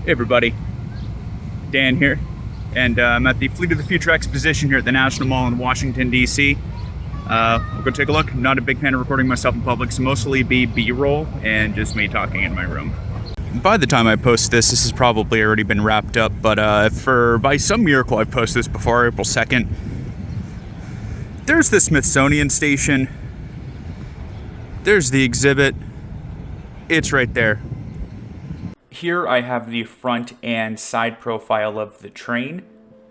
Hey everybody, Dan here, and I'm at the Fleet of the Future Exposition here at the National Mall in Washington, D.C. We'll go take a look. I'm not a big fan of recording myself in public, so mostly be B-roll and just me talking in my room. By the time I post this has probably already been wrapped up, but by some miracle I posted this before April 2nd. There's the Smithsonian station. There's the exhibit. It's right there. Here I have the front and side profile of the train.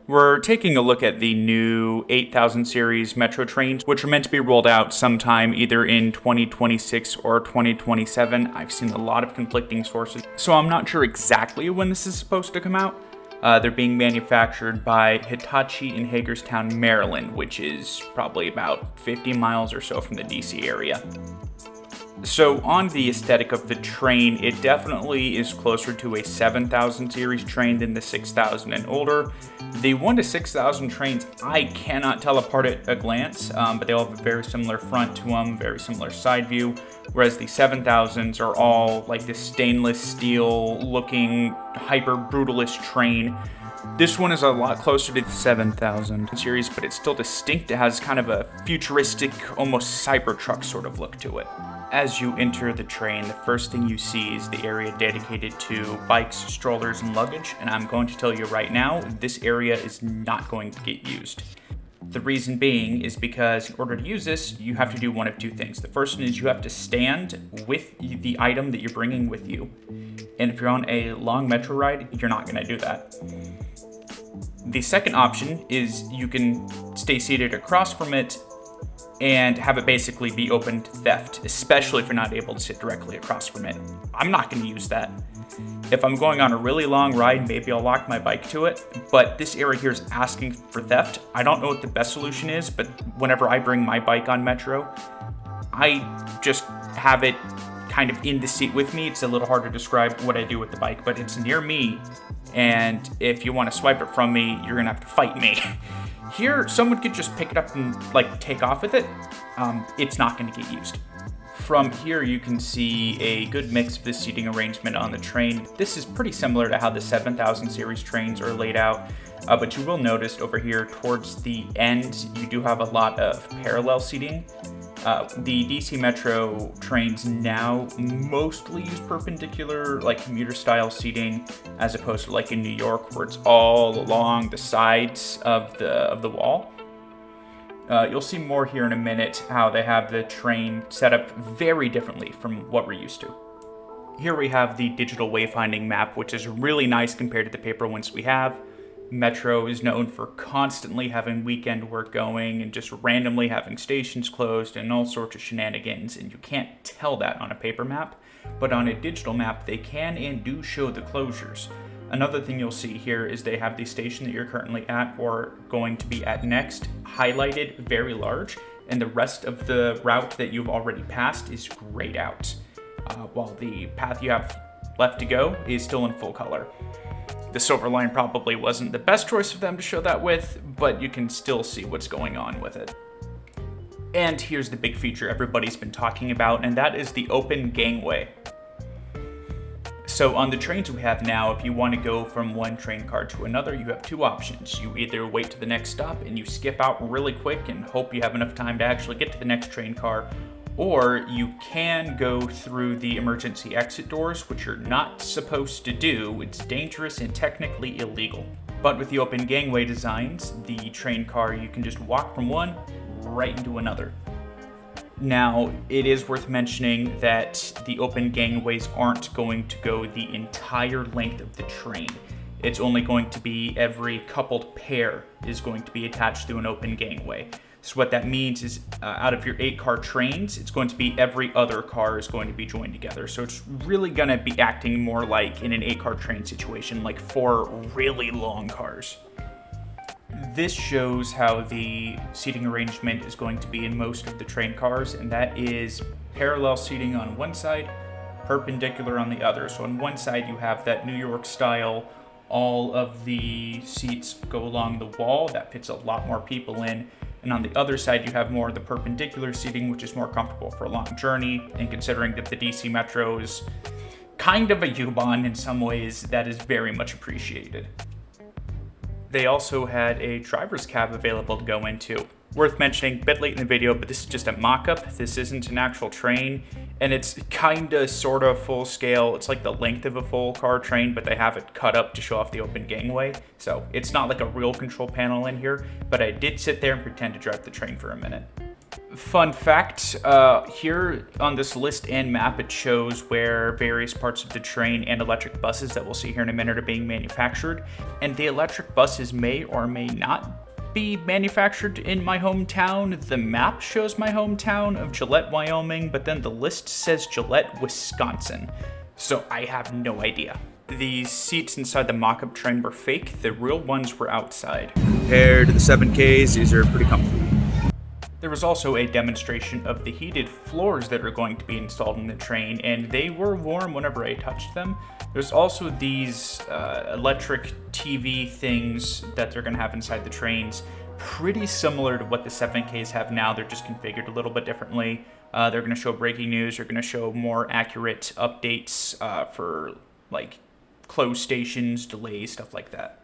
We're taking a look at the new 8000 series Metro trains, which are meant to be rolled out sometime either in 2026 or 2027. I've seen a lot of conflicting sources, so I'm not sure exactly when this is supposed to come out. They're being manufactured by Hitachi in Hagerstown, Maryland, which is probably about 50 miles or so from the DC area. So on the aesthetic of the train, it definitely is closer to a 7000 series train than the 6000 and older. The 1 to 6000 trains, I cannot tell apart at a glance, but they all have a very similar front to them, very similar side view, whereas the 7000s are all like this stainless steel looking hyper brutalist train. This one is a lot closer to the 7000 series, but it's still distinct. It has kind of a futuristic, almost Cybertruck sort of look to it. As you enter the train, the first thing you see is the area dedicated to bikes, strollers, and luggage, and I'm going to tell you right now, this area is not going to get used. The reason being is because in order to use this, you have to do one of two things. The first one is you have to stand with the item that you're bringing with you. And if you're on a long metro ride, you're not going to do that. The second option is you can stay seated across from it and have it basically be open to theft, especially if you're not able to sit directly across from it. I'm not going to use that. If I'm going on a really long ride, maybe I'll lock my bike to it, but this area here is asking for theft. I don't know what the best solution is, but whenever I bring my bike on Metro, I just have it kind of in the seat with me. It's a little hard to describe what I do with the bike, but it's near me, and if you want to swipe it from me, you're going to have to fight me. Here, someone could just pick it up and take off with it. It's not going to get used. From here, you can see a good mix of the seating arrangement on the train. This is pretty similar to how the 7000 series trains are laid out, but you will notice over here towards the end, you do have a lot of parallel seating. The DC Metro trains now mostly use perpendicular, commuter style seating, as opposed to in New York, where it's all along the sides of the wall. You'll see more here in a minute how they have the train set up very differently from what we're used to. Here we have the digital wayfinding map, which is really nice compared to the paper ones we have. Metro is known for constantly having weekend work going and just randomly having stations closed and all sorts of shenanigans, and you can't tell that on a paper map, but on a digital map they can and do show the closures. Another thing you'll see here is they have the station that you're currently at or going to be at next highlighted very large, and the rest of the route that you've already passed is grayed out, while the path you have left to go is still in full color. The silver line probably wasn't the best choice for them to show that with, but you can still see what's going on with it. And here's the big feature everybody's been talking about, and that is the open gangway. So on the trains we have now, if you want to go from one train car to another, you have two options. You either wait to the next stop and you skip out really quick and hope you have enough time to actually get to the next train car, or you can go through the emergency exit doors, which you're not supposed to do. It's dangerous and technically illegal. But with the open gangway designs, the train car, you can just walk from one right into another. Now, it is worth mentioning that the open gangways aren't going to go the entire length of the train. It's only going to be every coupled pair is going to be attached to an open gangway. So what that means is out of your 8-car trains, it's going to be every other car is going to be joined together. So it's really going to be acting more like in an 8-car train situation, like 4 really long cars. This shows how the seating arrangement is going to be in most of the train cars, and that is parallel seating on one side, perpendicular on the other. So on one side you have that New York style, all of the seats go along the wall, that fits a lot more people in. And on the other side, you have more of the perpendicular seating, which is more comfortable for a long journey. And considering that the DC Metro is kind of a U-Bahn in some ways that is very much appreciated. They also had a driver's cab available to go into. Worth mentioning, a bit late in the video, but this is just a mock-up. This isn't an actual train, and it's kinda sorta full scale. It's like the length of a full car train, but they have it cut up to show off the open gangway. So it's not like a real control panel in here, but I did sit there and pretend to drive the train for a minute. Fun fact, here on this list and map, it shows where various parts of the train and electric buses that we'll see here in a minute are being manufactured. And the electric buses may or may not be manufactured in my hometown. The map shows my hometown of Gillette, Wyoming, but then the list says Gillette, Wisconsin. So I have no idea. The seats inside the mock-up train were fake. The real ones were outside. Compared to the 7Ks, these are pretty comfortable. There was also a demonstration of the heated floors that are going to be installed in the train, and they were warm whenever I touched them. There's also these electric TV things that they're going to have inside the trains, pretty similar to what the 7Ks have now. They're just configured a little bit differently. They're going to show breaking news. They're going to show more accurate updates for like closed stations, delays, stuff like that.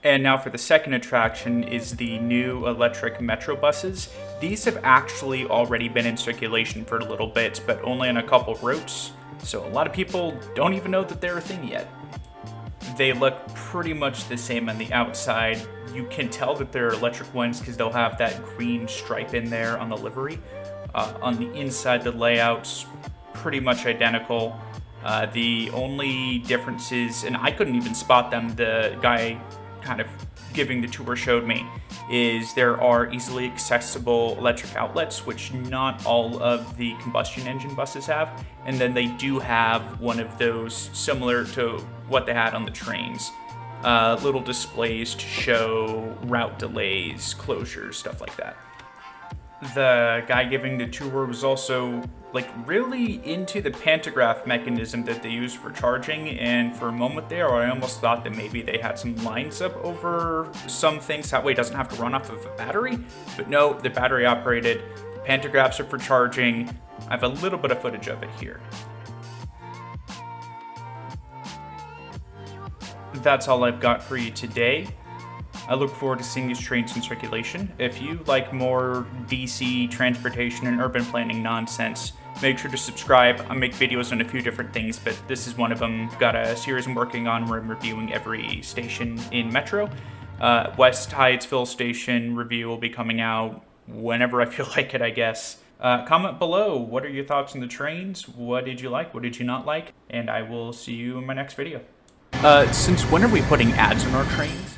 And now for the second attraction is the new electric metro buses. These have actually already been in circulation for a little bit, but only on a couple routes. So a lot of people don't even know that they're a thing yet. They look pretty much the same on the outside. You can tell that they're electric ones because they'll have that green stripe in there on the livery. On the inside, the layout's pretty much identical. The only differences, and I couldn't even spot them, the guy kind of giving the tour showed me, is there are easily accessible electric outlets, which not all of the combustion engine buses have, and then they do have one of those similar to what they had on the trains. Little displays to show route delays, closures, stuff like that. The guy giving the tour was also like really into the pantograph mechanism that they use for charging, and for a moment there I almost thought that maybe they had some lines up over some things, that way it doesn't have to run off of a battery, but no, the battery operated. The pantographs are for charging. I have a little bit of footage of it here. That's all I've got for you today. I look forward to seeing these trains in circulation. If you like more DC transportation and urban planning nonsense, make sure to subscribe. I make videos on a few different things, but this is one of them. I've got a series I'm working on where I'm reviewing every station in Metro. West Hyattsville station review will be coming out whenever I feel like it, I guess. Comment below, what are your thoughts on the trains? What did you like? What did you not like? And I will see you in my next video. Since when are we putting ads on our trains?